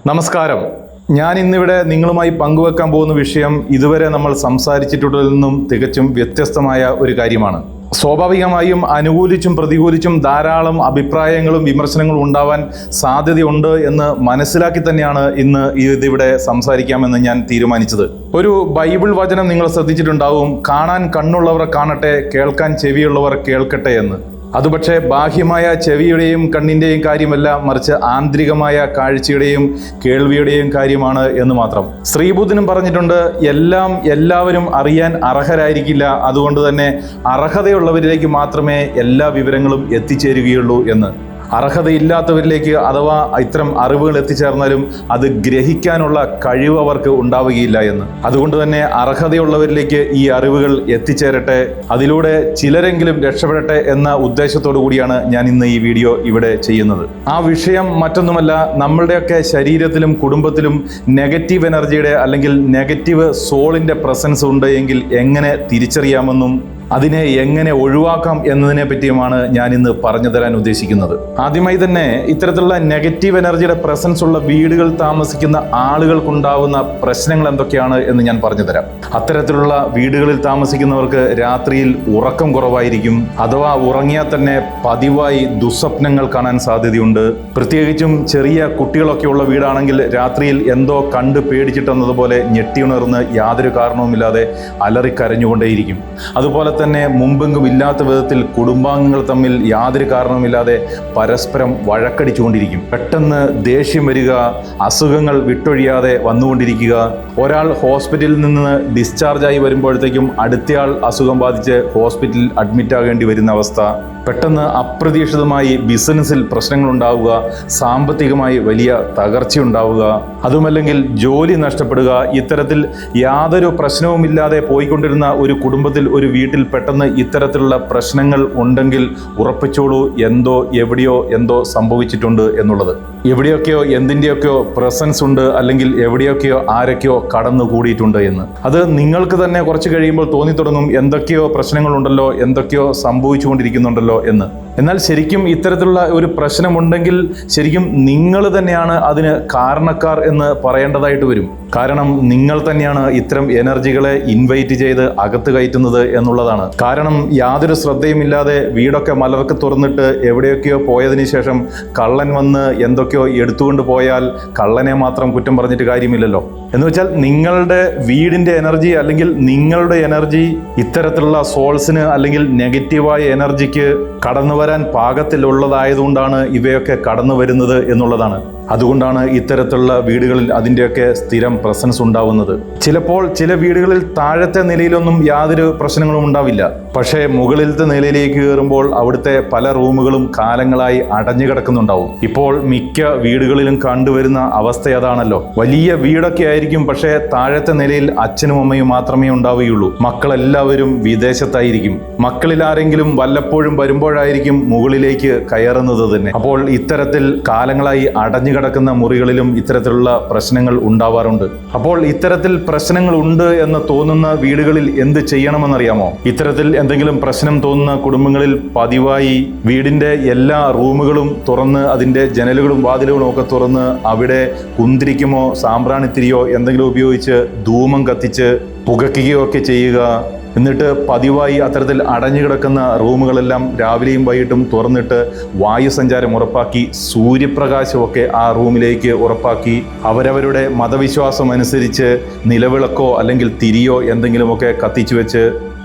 നമസ്കാരം. ഞാൻ ഇന്നിവിടെ നിങ്ങളുമായി പങ്കുവെക്കാൻ പോകുന്ന വിഷയം ഇതുവരെ നമ്മൾ സംസാരിച്ചിട്ടുള്ളതിൽ നിന്നും തികച്ചും വ്യത്യസ്തമായ ഒരു കാര്യമാണ്. സ്വാഭാവികമായും അനുകൂലിച്ചും പ്രതികൂലിച്ചും ധാരാളം അഭിപ്രായങ്ങളും വിമർശനങ്ങളും ഉണ്ടാവാൻ സാധ്യതയുണ്ട് എന്ന് മനസ്സിലാക്കി തന്നെയാണ് ഇന്ന് ഇതിവിടെ സംസാരിക്കാമെന്ന് ഞാൻ തീരുമാനിച്ചത്. ഒരു ബൈബിൾ വചനം നിങ്ങൾ ശ്രദ്ധിച്ചിട്ടുണ്ടാവും, കാണാൻ കണ്ണുള്ളവർ കാണട്ടെ, കേൾക്കാൻ ചെവിയുള്ളവർ കേൾക്കട്ടെ എന്ന്. അത് പക്ഷേ ബാഹ്യമായ ചെവിയുടെയും കണ്ണിൻ്റെയും കാര്യമല്ല, മറിച്ച് ആന്തരികമായ കാഴ്ചയുടെയും കേൾവിയുടെയും കാര്യമാണ് എന്ന് മാത്രം. ശ്രീബുദ്ധനും പറഞ്ഞിട്ടുണ്ട്, എല്ലാവരും അറിയാൻ അർഹരായിരിക്കില്ല, അതുകൊണ്ട് തന്നെ അർഹതയുള്ളവരിലേക്ക് മാത്രമേ എല്ലാ വിവരങ്ങളും എത്തിച്ചേരുകയുള്ളൂ എന്ന്. അർഹതയില്ലാത്തവരിലേക്ക് അഥവാ ഇത്തരം അറിവുകൾ എത്തിച്ചേർന്നാലും അത് ഗ്രഹിക്കാനുള്ള കഴിവ് അവർക്ക് ഉണ്ടാവുകയില്ല എന്ന്. അതുകൊണ്ട് തന്നെ അർഹതയുള്ളവരിലേക്ക് ഈ അറിവുകൾ എത്തിച്ചേരട്ടെ, അതിലൂടെ ചിലരെങ്കിലും രക്ഷപ്പെടട്ടെ എന്ന ഉദ്ദേശത്തോടു കൂടിയാണ് ഞാൻ ഇന്ന് ഈ വീഡിയോ ഇവിടെ ചെയ്യുന്നത്. ആ വിഷയം മറ്റൊന്നുമല്ല, നമ്മളുടെയൊക്കെ ശരീരത്തിലും കുടുംബത്തിലും നെഗറ്റീവ് എനർജിയുടെ അല്ലെങ്കിൽ നെഗറ്റീവ് സോളിൻ്റെ പ്രസൻസ് ഉണ്ട് എങ്കിൽ എങ്ങനെ തിരിച്ചറിയാമെന്നും അതിനെ എങ്ങനെ ഒഴിവാക്കാം എന്നതിനെ പറ്റിയുമാണ് ഞാൻ ഇന്ന് പറഞ്ഞു തരാൻ ഉദ്ദേശിക്കുന്നത്. ആദ്യമായി തന്നെ ഇത്തരത്തിലുള്ള നെഗറ്റീവ് എനർജിയുടെ പ്രസൻസ് ഉള്ള വീടുകൾ താമസിക്കുന്ന ആളുകൾക്കുണ്ടാവുന്ന പ്രശ്നങ്ങൾ എന്തൊക്കെയാണ് എന്ന് ഞാൻ പറഞ്ഞു തരാം. അത്തരത്തിലുള്ള വീടുകളിൽ താമസിക്കുന്നവർക്ക് രാത്രിയിൽ ഉറക്കം കുറവായിരിക്കും, അഥവാ ഉറങ്ങിയാൽ തന്നെ പതിവായി ദുസ്വപ്നങ്ങൾ കാണാൻ സാധ്യതയുണ്ട്. പ്രത്യേകിച്ചും ചെറിയ കുട്ടികളൊക്കെ ഉള്ള വീടാണെങ്കിൽ രാത്രിയിൽ എന്തോ കണ്ട് പേടിച്ചിട്ടെന്നതുപോലെ ഞെട്ടിയുണർന്ന് യാതൊരു കാരണവുമില്ലാതെ അലറിക്കരഞ്ഞുകൊണ്ടേയിരിക്കും. അതുപോലെ തന്നെ മുമ്പെങ്കും ഇല്ലാത്ത വിധത്തിൽ കുടുംബാംഗങ്ങൾ തമ്മിൽ യാതൊരു കാരണവുമില്ലാതെ പരസ്പരം വഴക്കടിച്ചുകൊണ്ടിരിക്കും. പെട്ടെന്ന് ദേഷ്യം വരിക, അസുഖങ്ങൾ വിട്ടൊഴിയാതെ വന്നുകൊണ്ടിരിക്കുക. ഒരാൾ ഹോസ്പിറ്റലിൽ നിന്ന് ഡിസ്ചാർജായി വരുമ്പോഴത്തേക്കും അടുത്തയാൾ അസുഖം ബാധിച്ച് ഹോസ്പിറ്റലിൽ അഡ്മിറ്റ് ആകേണ്ടി വരുന്ന അവസ്ഥ. പെട്ടെന്ന് അപ്രതീക്ഷിതമായി ബിസിനസ്സിൽ പ്രശ്നങ്ങൾ ഉണ്ടാവുക, സാമ്പത്തികമായി വലിയ തകർച്ചയുണ്ടാവുക, അതുമല്ലെങ്കിൽ ജോലി നഷ്ടപ്പെടുക. ഇത്തരത്തിൽ യാതൊരു പ്രശ്നവുമില്ലാതെ പോയിക്കൊണ്ടിരുന്ന ഒരു കുടുംബത്തിൽ, ഒരു വീട്ടിൽ പെട്ടെന്ന് ഇത്തരത്തിലുള്ള പ്രശ്നങ്ങൾ ഉണ്ടെങ്കിൽ ഉറപ്പിച്ചോളൂ, എവിടെയോ എന്തോ സംഭവിച്ചിട്ടുണ്ട് എന്നുള്ളത്. എവിടെയൊക്കെയോ എന്തിൻ്റെയൊക്കെയോ പ്രസൻസ് ഉണ്ട്, അല്ലെങ്കിൽ എവിടെയൊക്കെയോ ആരൊക്കെയോ കടന്നു കൂടിയിട്ടുണ്ട് എന്ന്. അത് നിങ്ങൾക്ക് തന്നെ കുറച്ച് കഴിയുമ്പോൾ തോന്നി തുടങ്ങും, എന്തൊക്കെയോ പ്രശ്നങ്ങളുണ്ടല്ലോ, എന്തൊക്കെയോ സംഭവിച്ചുകൊണ്ടിരിക്കുന്നുണ്ടല്ലോ എന്ന്. എന്നാൽ ശരിക്കും ഇത്തരത്തിലുള്ള ഒരു പ്രശ്നമുണ്ടെങ്കിൽ ശരിക്കും നിങ്ങൾ തന്നെയാണ് അതിന് കാരണക്കാർ എന്ന് പറയേണ്ടതായിട്ട് വരും. കാരണം നിങ്ങൾ തന്നെയാണ് ഇത്തരം എനർജികളെ ഇൻവൈറ്റ് ചെയ്ത് അകത്ത് കയറ്റുന്നത് എന്നുള്ളതാണ്. കാരണം യാതൊരു ശ്രദ്ധയുമില്ലാതെ വീടൊക്കെ മലർക്ക് തുറന്നിട്ട് എവിടെയൊക്കെയോ പോയതിനു ശേഷം കള്ളൻ വന്ന് എന്തൊക്കെയോ എടുത്തുകൊണ്ട് പോയാൽ കള്ളനെ മാത്രം കുറ്റം പറഞ്ഞിട്ട് കാര്യമില്ലല്ലോ. എന്ന് വെച്ചാൽ നിങ്ങളുടെ വീടിൻ്റെ എനർജി അല്ലെങ്കിൽ നിങ്ങളുടെ എനർജി ഇത്തരത്തിലുള്ള സോൾസിന് അല്ലെങ്കിൽ നെഗറ്റീവായ എനർജിക്ക് കടന്നു വരാൻ പാകത്തിലുള്ളതായതുകൊണ്ടാണ് ഇവയൊക്കെ കടന്നു വരുന്നത് എന്നുള്ളതാണ്. അതുകൊണ്ടാണ് ഇത്തരത്തിലുള്ള വീടുകളിൽ അതിൻ്റെയൊക്കെ സ്ഥിരം പ്രസൻസ് ഉണ്ടാവുന്നത്. ചിലപ്പോൾ ചില വീടുകളിൽ താഴത്തെ നിലയിലൊന്നും യാതൊരു പ്രശ്നങ്ങളും ഉണ്ടാവില്ല, പക്ഷേ മുകളിലത്തെ നിലയിലേക്ക് കയറുമ്പോൾ അവിടുത്തെ പല റൂമുകളും കാലങ്ങളായി അടഞ്ഞു കിടക്കുന്നുണ്ടാവും. ഇപ്പോൾ മിക്ക വീടുകളിലും കണ്ടുവരുന്ന അവസ്ഥ അതാണല്ലോ. വലിയ വീടൊക്കെ ആയിരിക്കും, പക്ഷേ താഴത്തെ നിലയിൽ അച്ഛനും അമ്മയും മാത്രമേ ഉണ്ടാവുകയുള്ളൂ. മക്കളെല്ലാവരും വിദേശത്തായിരിക്കും. മക്കളിൽ ആരെങ്കിലും വല്ലപ്പോഴും വരുമ്പോഴായിരിക്കും മുകളിലേക്ക് കയറുന്നത് തന്നെ. അപ്പോൾ ഇത്തരത്തിൽ കാലങ്ങളായി അടഞ്ഞു കിടക്കുന്ന മുറികളിലും ഇത്തരത്തിലുള്ള പ്രശ്നങ്ങൾ ഉണ്ടാവാറുണ്ട്. അപ്പോൾ ഇത്തരത്തിൽ പ്രശ്നങ്ങൾ ഉണ്ട് എന്ന് തോന്നുന്ന വീടുകളിൽ എന്ത് ചെയ്യണമെന്നറിയാമോ? ഇത്തരത്തിൽ എന്തെങ്കിലും പ്രശ്നം തോന്നുന്ന കുടുംബങ്ങളിൽ പതിവായി വീടിന്റെ എല്ലാ റൂമുകളും തുറന്ന് അതിന്റെ ജനലുകളും വാതിലുകളും ഒക്കെ തുറന്ന് അവിടെ കുന്തിരിക്കുമോ സാമ്പ്രാണിത്തിരിയോ എന്തെങ്കിലും ഉപയോഗിച്ച് ധൂമം കത്തിച്ച് പുകയ്ക്കുകയോ ഒക്കെ ചെയ്യുക. എന്നിട്ട് പതിവായി അത്തരത്തിൽ അടഞ്ഞു കിടക്കുന്ന റൂമുകളെല്ലാം രാവിലെയും വൈകിട്ടും തുറന്നിട്ട് വായുസഞ്ചാരം ഉറപ്പാക്കി, സൂര്യപ്രകാശമൊക്കെ ആ റൂമിലേക്ക് ഉറപ്പാക്കി, അവരവരുടെ മതവിശ്വാസം അനുസരിച്ച് നിലവിളക്കോ അല്ലെങ്കിൽ തിരിയോ എന്തെങ്കിലുമൊക്കെ കത്തിച്ചു വെച്ച്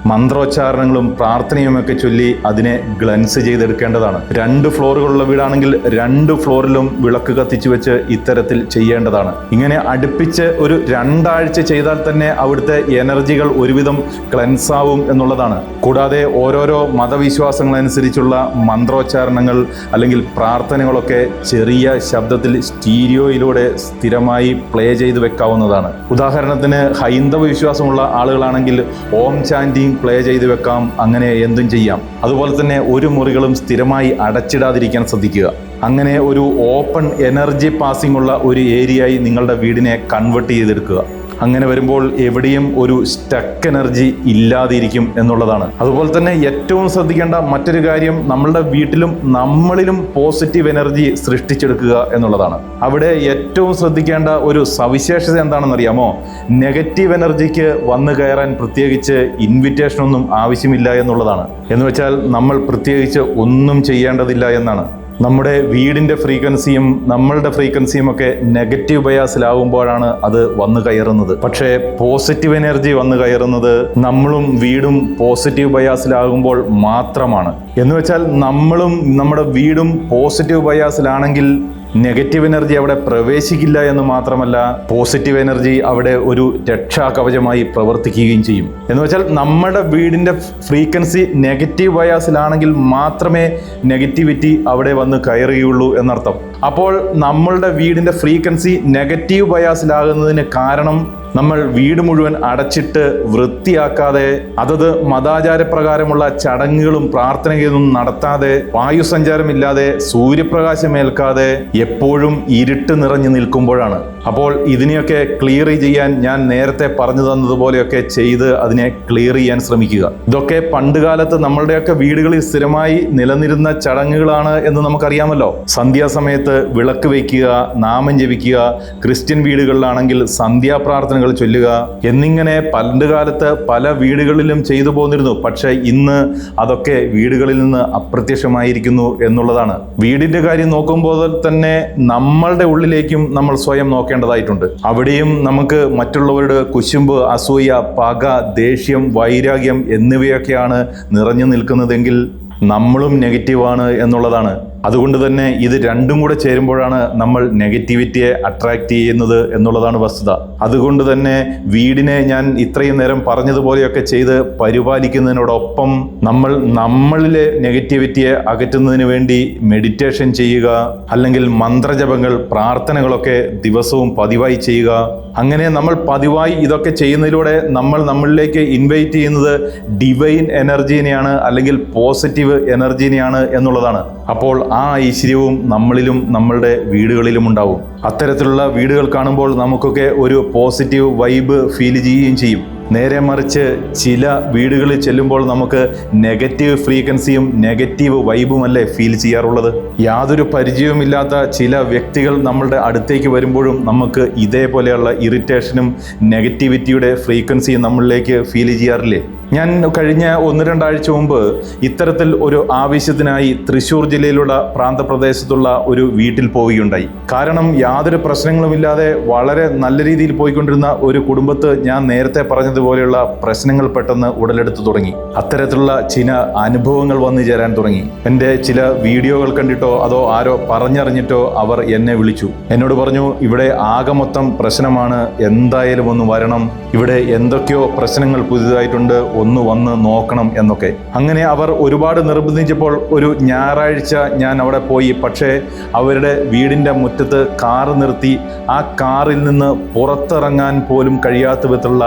മന്ത്രോച്ചാരണങ്ങളും പ്രാർത്ഥനയുമൊക്കെ ചൊല്ലി അതിനെ ഗ്ലൻസ് ചെയ്തെടുക്കേണ്ടതാണ്. 2 ഫ്ലോറുകളുള്ള വീടാണെങ്കിൽ 2 ഫ്ലോറിലും വിളക്ക് കത്തിച്ചു വെച്ച് ഇത്തരത്തിൽ ചെയ്യേണ്ടതാണ്. ഇങ്ങനെ അടുപ്പിച്ച് ഒരു 2 ആഴ്ച ചെയ്താൽ തന്നെ അവിടുത്തെ എനർജികൾ ഒരുവിധം ക്ലെൻസ് ആവും എന്നുള്ളതാണ്. കൂടാതെ ഓരോരോ മതവിശ്വാസങ്ങളനുസരിച്ചുള്ള മന്ത്രോച്ചാരണങ്ങൾ അല്ലെങ്കിൽ പ്രാർത്ഥനകളൊക്കെ ചെറിയ ശബ്ദത്തിൽ സ്റ്റീരിയോയിലൂടെ സ്ഥിരമായി പ്ലേ ചെയ്ത് വെക്കാവുന്നതാണ്. ഉദാഹരണത്തിന് ഹൈന്ദവ വിശ്വാസമുള്ള ആളുകളാണെങ്കിൽ ഓം ചാൻറ്റിങ് പ്ലേ ചെയ്ത് വെക്കാം, അങ്ങനെ എന്തും ചെയ്യാം. അതുപോലെ തന്നെ ഒരു മുറികളും സ്ഥിരമായി അടച്ചിടാതിരിക്കാൻ ശ്രദ്ധിക്കുക. അങ്ങനെ ഒരു ഓപ്പൺ എനർജി പാസിംഗ് ഉള്ള ഒരു ഏരിയയായി നിങ്ങളുടെ വീടിനെ കൺവേർട്ട് ചെയ്തെടുക്കുക. അങ്ങനെ വരുമ്പോൾ എവിടെയും ഒരു സ്റ്റക്ക് എനർജി ഇല്ലാതിരിക്കും എന്നുള്ളതാണ്. അതുപോലെ തന്നെ ഏറ്റവും ശ്രദ്ധിക്കേണ്ട മറ്റൊരു കാര്യം, നമ്മളുടെ വീട്ടിലും നമ്മളിലും പോസിറ്റീവ് എനർജി സൃഷ്ടിച്ചെടുക്കുക എന്നുള്ളതാണ്. അവിടെ ഏറ്റവും ശ്രദ്ധിക്കേണ്ട ഒരു സവിശേഷത എന്താണെന്ന് അറിയാമോ? നെഗറ്റീവ് എനർജിക്ക് വന്നു കയറാൻ പ്രത്യേകിച്ച് ഇൻവിറ്റേഷൻ ഒന്നും ആവശ്യമില്ല എന്നുള്ളതാണ്. എന്ന് വെച്ചാൽ നമ്മൾ പ്രത്യേകിച്ച് ഒന്നും ചെയ്യേണ്ടതില്ല എന്നാണ്. നമ്മുടെ വീടിൻ്റെ ഫ്രീക്വൻസിയും നമ്മളുടെ ഫ്രീക്വൻസിയും ഒക്കെ നെഗറ്റീവ് ബയാസിലാവുമ്പോഴാണ് അത് വന്നു കയറുന്നത്. പക്ഷേ പോസിറ്റീവ് എനർജി വന്നു കയറുന്നത് നമ്മളും വീടും പോസിറ്റീവ് ബയാസിലാകുമ്പോൾ മാത്രമാണ്. എന്ന് വെച്ചാൽ നമ്മളും നമ്മുടെ വീടും പോസിറ്റീവ് ബയാസിലാണെങ്കിൽ നെഗറ്റീവ് എനർജി അവിടെ പ്രവേശിക്കില്ല എന്ന് മാത്രമല്ല, പോസിറ്റീവ് എനർജി അവിടെ ഒരു രക്ഷാകവചമായി പ്രവർത്തിക്കുകയും ചെയ്യും. എന്ന് വെച്ചാൽ നമ്മുടെ വീടിൻ്റെ ഫ്രീക്വൻസി നെഗറ്റീവ് ബയാസിലാണെങ്കിൽ മാത്രമേ നെഗറ്റിവിറ്റി അവിടെ വന്ന് കയറുകയുള്ളൂ എന്നർത്ഥം. അപ്പോൾ നമ്മളുടെ വീടിൻ്റെ ഫ്രീക്വൻസി നെഗറ്റീവ് ബയാസിലാകുന്നതിന് കാരണം നമ്മൾ വീട് മുഴുവൻ അടച്ചിട്ട് വൃത്തിയാക്കാതെ, അതത് മതാചാരപ്രകാരമുള്ള ചടങ്ങുകളും പ്രാർത്ഥനകളൊന്നും നടത്താതെ, വായുസഞ്ചാരമില്ലാതെ, സൂര്യപ്രകാശമേൽക്കാതെ എപ്പോഴും ഇരുട്ട് നിറഞ്ഞു നിൽക്കുമ്പോഴാണ്. അപ്പോൾ ഇതിനെയൊക്കെ ക്ലിയർ ചെയ്യാൻ ഞാൻ നേരത്തെ പറഞ്ഞു തന്നതുപോലെയൊക്കെ ചെയ്ത് അതിനെ ക്ലിയർ ചെയ്യാൻ ശ്രമിക്കുക. ഇതൊക്കെ പണ്ടുകാലത്ത് നമ്മളുടെയൊക്കെ വീടുകളിൽ സ്ഥിരമായി നിലനിരുന്ന ചടങ്ങുകളാണ് എന്ന് നമുക്കറിയാമല്ലോ. സന്ധ്യാസമയത്ത് വിളക്ക് വയ്ക്കുക, നാമം ജപിക്കുക, ക്രിസ്ത്യൻ വീടുകളിലാണെങ്കിൽ സന്ധ്യാപ്രാർത്ഥനകൾ ചൊല്ലുക എന്നിങ്ങനെ പണ്ടുകാലത്ത് പല വീടുകളിലും ചെയ്തു പോന്നിരുന്നു. പക്ഷെ ഇന്ന് അതൊക്കെ വീടുകളിൽ നിന്ന് അപ്രത്യക്ഷമായിരിക്കുന്നു എന്നുള്ളതാണ്. വീടിന്റെ കാര്യം നോക്കുമ്പോൾ തന്നെ നമ്മളുടെ ഉള്ളിലേക്കും നമ്മൾ സ്വയം നോക്കേണ്ടതായിട്ടുണ്ട്. അവിടെയും നമുക്ക് മറ്റുള്ളവരുടെ കുശുമ്പ്, അസൂയ, പക, ദേഷ്യം, വൈരാഗ്യം എന്നിവയൊക്കെയാണ് നിറഞ്ഞു നിൽക്കുന്നതെങ്കിൽ നമ്മളും നെഗറ്റീവാണ് എന്നുള്ളതാണ്. അതുകൊണ്ട് തന്നെ ഇത് രണ്ടും കൂടെ ചേരുമ്പോഴാണ് നമ്മൾ നെഗറ്റിവിറ്റിയെ അട്രാക്റ്റ് ചെയ്യുന്നത് എന്നുള്ളതാണ് വസ്തുത. അതുകൊണ്ട് തന്നെ വീടിനെ ഞാൻ ഇത്രയും നേരം പറഞ്ഞതുപോലെയൊക്കെ ചെയ്ത് പരിപാലിക്കുന്നതിനോടൊപ്പം നമ്മളിലെ നെഗറ്റിവിറ്റിയെ അകറ്റുന്നതിന് വേണ്ടി മെഡിറ്റേഷൻ ചെയ്യുക, അല്ലെങ്കിൽ മന്ത്രജപങ്ങൾ, പ്രാർത്ഥനകളൊക്കെ ദിവസവും പതിവായി ചെയ്യുക. അങ്ങനെ നമ്മൾ പതിവായി ഇതൊക്കെ ചെയ്യുന്നതിലൂടെ നമ്മളിലേക്ക് ഇൻവൈറ്റ് ചെയ്യുന്നത് ഡിവൈൻ എനർജീനെയാണ്, അല്ലെങ്കിൽ പോസിറ്റീവ് എനർജീനെയാണ് എന്നുള്ളതാണ്. അപ്പോൾ ആ ഐശ്വര്യവും നമ്മളിലും നമ്മളുടെ വീടുകളിലും ഉണ്ടാവും. അത്തരത്തിലുള്ള വീടുകൾ കാണുമ്പോൾ നമുക്കൊക്കെ ഒരു പോസിറ്റീവ് വൈബ് ഫീൽ ചെയ്യുകയും ചെയ്യും. നേരെ മറിച്ച് ചില വീടുകളിൽ ചെല്ലുമ്പോൾ നമുക്ക് നെഗറ്റീവ് ഫ്രീക്വൻസിയും നെഗറ്റീവ് വൈബുമല്ലേ ഫീൽ ചെയ്യാറുള്ളത്. യാതൊരു പരിചയവുമില്ലാത്ത ചില വ്യക്തികൾ നമ്മളുടെ അടുത്തേക്ക് വരുമ്പോഴും നമുക്ക് ഇതേപോലെയുള്ള ഇറിറ്റേഷനും നെഗറ്റിവിറ്റിയുടെ ഫ്രീക്വൻസിയും നമ്മളിലേക്ക് ഫീൽ ചെയ്യാറില്ലേ? ഞാൻ കഴിഞ്ഞ 1-2 ആഴ്ച മുമ്പ് ഇത്തരത്തിൽ ഒരു ആവശ്യത്തിനായി തൃശ്ശൂർ ജില്ലയിലുള്ള പ്രാന്തപ്രദേശത്തുള്ള ഒരു വീട്ടിൽ പോവുകയുണ്ടായി. കാരണം യാതൊരു പ്രശ്നങ്ങളുമില്ലാതെ വളരെ നല്ല രീതിയിൽ പോയിക്കൊണ്ടിരുന്ന ഒരു കുടുംബത്ത് ഞാൻ നേരത്തെ പറഞ്ഞതുപോലെയുള്ള പ്രശ്നങ്ങൾ പെട്ടെന്ന് ഉടലെടുത്തു തുടങ്ങി. അത്തരത്തിലുള്ള ചില അനുഭവങ്ങൾ വന്നു ചേരാൻ തുടങ്ങി. എൻ്റെ ചില വീഡിയോകൾ കണ്ടിട്ടോ അതോ ആരോ പറഞ്ഞറിഞ്ഞിട്ടോ അവർ എന്നെ വിളിച്ചു. എന്നോട് പറഞ്ഞു, ഇവിടെ ആകെ മൊത്തം പ്രശ്നമാണ്, എന്തായാലും ഒന്ന് വരണം, ഇവിടെ എന്തൊക്കെയോ പ്രശ്നങ്ങൾ പുതിയതായിട്ടുണ്ട്, ഒന്ന് വന്ന് നോക്കണം എന്നൊക്കെ. അങ്ങനെ അവർ ഒരുപാട് നിർബന്ധിച്ചപ്പോൾ ഒരു ഞായറാഴ്ച ഞാൻ അവിടെ പോയി. പക്ഷേ അവരുടെ വീടിൻ്റെ മുറ്റത്ത് കാറ് നിർത്തി ആ കാറിൽ നിന്ന് പുറത്തിറങ്ങാൻ പോലും കഴിയാത്ത വിധത്തിലുള്ള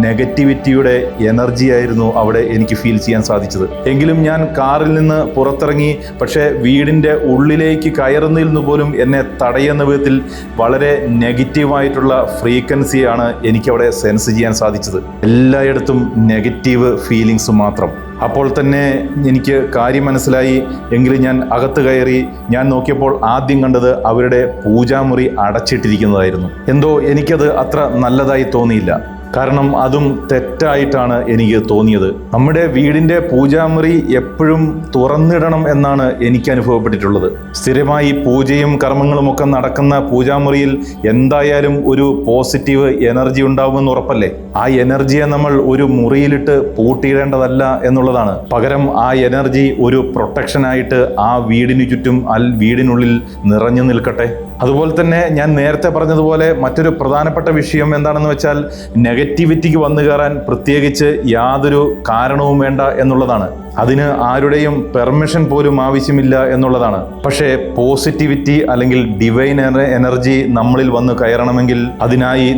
നെഗറ്റിവിറ്റിയുടെ എനർജി ആയിരുന്നു അവിടെ എനിക്ക് ഫീൽ ചെയ്യാൻ സാധിച്ചത്. എങ്കിലും ഞാൻ കാറിൽ നിന്ന് പുറത്തിറങ്ങി. പക്ഷേ വീടിൻ്റെ ഉള്ളിലേക്ക് കയറുന്നതിൽ നിന്ന് പോലും എന്നെ തടയുന്ന വിധത്തിൽ വളരെ നെഗറ്റീവായിട്ടുള്ള ഫ്രീക്വൻസിയാണ് എനിക്കവിടെ സെൻസ് ചെയ്യാൻ സാധിച്ചത്. എല്ലായിടത്തും നെഗറ്റീവ് ഫീലിങ്സ് മാത്രം. അപ്പോൾ തന്നെ എനിക്ക് കാര്യം മനസ്സിലായി. എങ്കിലും ഞാൻ അകത്ത് കയറി ഞാൻ നോക്കിയപ്പോൾ ആദ്യം കണ്ടത് അവരുടെ പൂജാമുറി അടച്ചിട്ടിരിക്കുന്നതായിരുന്നു. എന്തോ എനിക്കത് അത്ര നല്ലതായി തോന്നിയില്ല. കാരണം അതും തെറ്റായിട്ടാണ് എനിക്ക് തോന്നിയത്. നമ്മുടെ വീടിൻ്റെ പൂജാമുറി എപ്പോഴും തുറന്നിടണം എന്നാണ് എനിക്ക് അനുഭവപ്പെട്ടിട്ടുള്ളത്. സ്ഥിരമായി പൂജയും കർമ്മങ്ങളും ഒക്കെ നടക്കുന്ന പൂജാമുറിയിൽ എന്തായാലും ഒരു പോസിറ്റീവ് എനർജി ഉണ്ടാവുമെന്ന് ഉറപ്പല്ലേ? ആ എനർജിയെ നമ്മൾ ഒരു മുറിയിലിട്ട് പൂട്ടിയിടേണ്ടതല്ല എന്നുള്ളതാണ്. പകരം ആ എനർജി ഒരു പ്രൊട്ടക്ഷനായിട്ട് ആ വീടിന് ചുറ്റും വീടിനുള്ളിൽ നിറഞ്ഞു നിൽക്കട്ടെ. അതുപോലെ തന്നെ ഞാൻ നേരത്തെ പറഞ്ഞതുപോലെ മറ്റൊരു പ്രധാനപ്പെട്ട വിഷയം എന്താണെന്ന് വെച്ചാൽ നെഗറ്റിവിറ്റിക്ക് വന്നു കയറാൻ പ്രത്യേകിച്ച് യാതൊരു കാരണവും വേണ്ട എന്നുള്ളതാണ്. അതിന് ആരുടെയും പെർമിഷൻ പോലും ആവശ്യമില്ല എന്നുള്ളതാണ്. പക്ഷേ പോസിറ്റിവിറ്റി അല്ലെങ്കിൽ ഡിവൈൻ എനർജി നമ്മളിൽ വന്ന് കയറണമെങ്കിൽ അതിനായി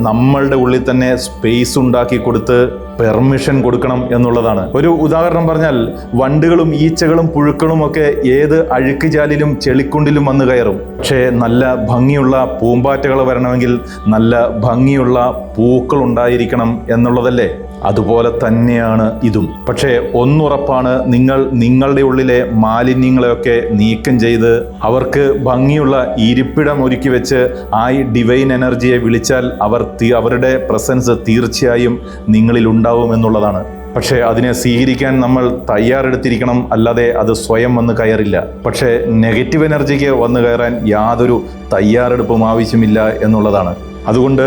നമ്മളുടെ ഉള്ളിൽ തന്നെ സ്പേസ് ഉണ്ടാക്കി കൊടുത്ത് പെർമിഷൻ കൊടുക്കണം എന്നുള്ളതാണ്. ഒരു ഉദാഹരണം പറഞ്ഞാൽ, വണ്ടുകളും ഈച്ചകളും പുഴുക്കളും ഒക്കെ ഏത് അഴുക്കുചാലിലും ചെളിക്കുണ്ടിലും വന്ന് കയറും. പക്ഷേ നല്ല ഭംഗിയുള്ള പൂമ്പാറ്റകൾ വരണമെങ്കിൽ നല്ല ഭംഗിയുള്ള പൂക്കൾ ഉണ്ടായിരിക്കണം എന്നുള്ളതല്ലേ? അതുപോലെ തന്നെയാണ് ഇതും. പക്ഷേ ഒന്നുറപ്പാണ്, നിങ്ങളുടെ ഉള്ളിലെ മാലിന്യങ്ങളെയൊക്കെ നീക്കം ചെയ്ത് അവർക്ക് ഭംഗിയുള്ള ഇരിപ്പിടം ഒരുക്കി വെച്ച് ആ ഡിവൈൻ എനർജിയെ വിളിച്ചാൽ അവരുടെ പ്രസൻസ് തീർച്ചയായും നിങ്ങളിൽ ഉണ്ടാവും എന്നുള്ളതാണ്. പക്ഷേ അതിനെ സ്വീകരിക്കാൻ നമ്മൾ തയ്യാറെടുത്തിരിക്കണം, അല്ലാതെ അത് സ്വയം വന്ന് കയറില്ല. പക്ഷേ നെഗറ്റീവ് എനർജിക്ക് വന്ന് കയറാൻ യാതൊരു തയ്യാറെടുപ്പും ആവശ്യമില്ല എന്നുള്ളതാണ്. അതുകൊണ്ട്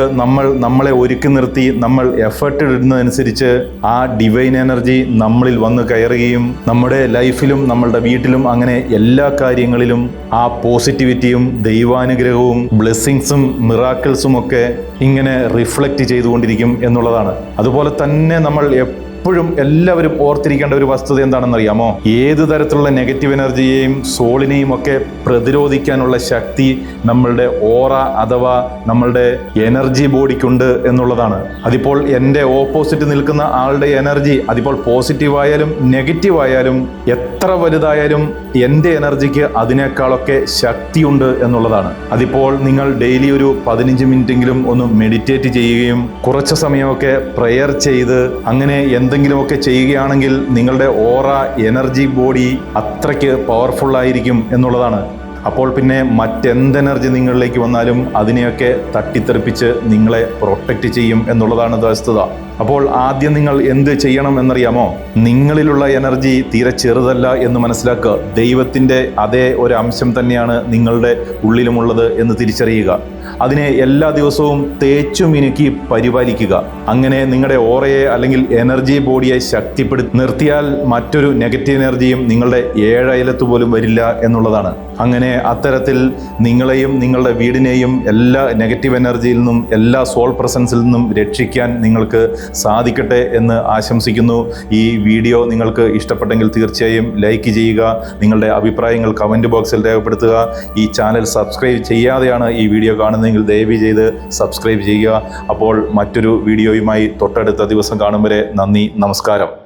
നമ്മളെ ഒരുക്കി നിർത്തി നമ്മൾ എഫേർട്ട് ഇടുന്നതനുസരിച്ച് ആ ഡിവൈൻ എനർജി നമ്മളിൽ വന്ന് കയറുകയും നമ്മുടെ ലൈഫിലും നമ്മളുടെ വീട്ടിലും അങ്ങനെ എല്ലാ കാര്യങ്ങളിലും ആ പോസിറ്റിവിറ്റിയും ദൈവാനുഗ്രഹവും ബ്ലെസ്സിങ്സും മിറാക്കിൾസും ഒക്കെ ഇങ്ങനെ റിഫ്ലക്റ്റ് ചെയ്തുകൊണ്ടിരിക്കും എന്നുള്ളതാണ്. അതുപോലെ തന്നെ നമ്മൾ എപ്പോഴും എല്ലാവരും ഓർത്തിരിക്കേണ്ട ഒരു വസ്തുത എന്താണെന്നറിയാമോ? ഏത് തരത്തിലുള്ള നെഗറ്റീവ് എനർജിയെയും സോളിനെയും ഒക്കെ പ്രതിരോധിക്കാനുള്ള ശക്തി നമ്മളുടെ ഓറ അഥവാ നമ്മളുടെ എനർജി ബോഡിക്കുണ്ട് എന്നുള്ളതാണ്. അതിപ്പോൾ എൻ്റെ ഓപ്പോസിറ്റ് നിൽക്കുന്ന ആളുടെ എനർജി അതിപ്പോൾ പോസിറ്റീവായാലും നെഗറ്റീവായാലും എത്ര വലുതായാലും എൻ്റെ എനർജിക്ക് അതിനേക്കാളൊക്കെ ശക്തിയുണ്ട് എന്നുള്ളതാണ്. അതിപ്പോൾ നിങ്ങൾ ഡെയിലി ഒരു 15 മിനിറ്റെങ്കിലും ഒന്ന് മെഡിറ്റേറ്റ് ചെയ്യുകയും കുറച്ച് സമയമൊക്കെ പ്രെയർ ചെയ്ത് അങ്ങനെ എന്തെങ്കിലുമൊക്കെ ചെയ്യുകയാണെങ്കിൽ നിങ്ങളുടെ ഓറ എനർജി ബോഡി അത്രയ്ക്ക് പവർഫുൾ ആയിരിക്കും എന്നുള്ളതാണ്. അപ്പോൾ പിന്നെ മറ്റെന്ത് എനർജി നിങ്ങളിലേക്ക് വന്നാലും അതിനെയൊക്കെ തട്ടിത്തെറിപ്പിച്ച് നിങ്ങളെ പ്രൊട്ടക്റ്റ് ചെയ്യും എന്നുള്ളതാണ് വസ്തുത. അപ്പോൾ ആദ്യം നിങ്ങൾ എന്ത് ചെയ്യണം എന്നറിയാമോ? നിങ്ങളിലുള്ള എനർജി തീരെ ചെറുതല്ല എന്ന് മനസ്സിലാക്കുക. ദൈവത്തിൻ്റെ അതേ ഒരു അംശം തന്നെയാണ് നിങ്ങളുടെ ഉള്ളിലുമുള്ളത് എന്ന് തിരിച്ചറിയുക. അതിനെ എല്ലാ ദിവസവും തേച്ചു മിനുക്കി പരിപാലിക്കുക. അങ്ങനെ നിങ്ങളുടെ ഓറയെ അല്ലെങ്കിൽ എനർജി ബോഡിയെ ശക്തിപ്പെടുത്തി നിർത്തിയാൽ മറ്റൊരു നെഗറ്റീവ് എനർജിയും നിങ്ങളുടെ ഏഴയലത്ത് പോലും വരില്ല എന്നുള്ളതാണ്. അങ്ങനെ അത്തരത്തിൽ നിങ്ങളെയും നിങ്ങളുടെ വീടിനെയും എല്ലാ നെഗറ്റീവ് എനർജിയിൽ നിന്നും എല്ലാ സോൾ പ്രസൻസിൽ നിന്നും രക്ഷിക്കാൻ നിങ്ങൾക്ക് സാധിക്കട്ടെ എന്ന് ആശംസിക്കുന്നു. ഈ വീഡിയോ നിങ്ങൾക്ക് ഇഷ്ടപ്പെട്ടെങ്കിൽ തീർച്ചയായും ലൈക്ക് ചെയ്യുക. നിങ്ങളുടെ അഭിപ്രായങ്ങൾ കമൻറ്റ് ബോക്സിൽ രേഖപ്പെടുത്തുക. ഈ ചാനൽ സബ്സ്ക്രൈബ് ചെയ്യാതെയാണ് ഈ വീഡിയോ കാണുന്നതെങ്കിൽ ദയവ് ചെയ്ത് സബ്സ്ക്രൈബ് ചെയ്യുക. അപ്പോൾ മറ്റൊരു വീഡിയോയുമായി തൊട്ടടുത്ത ദിവസം കാണും വരെ നന്ദി, നമസ്കാരം.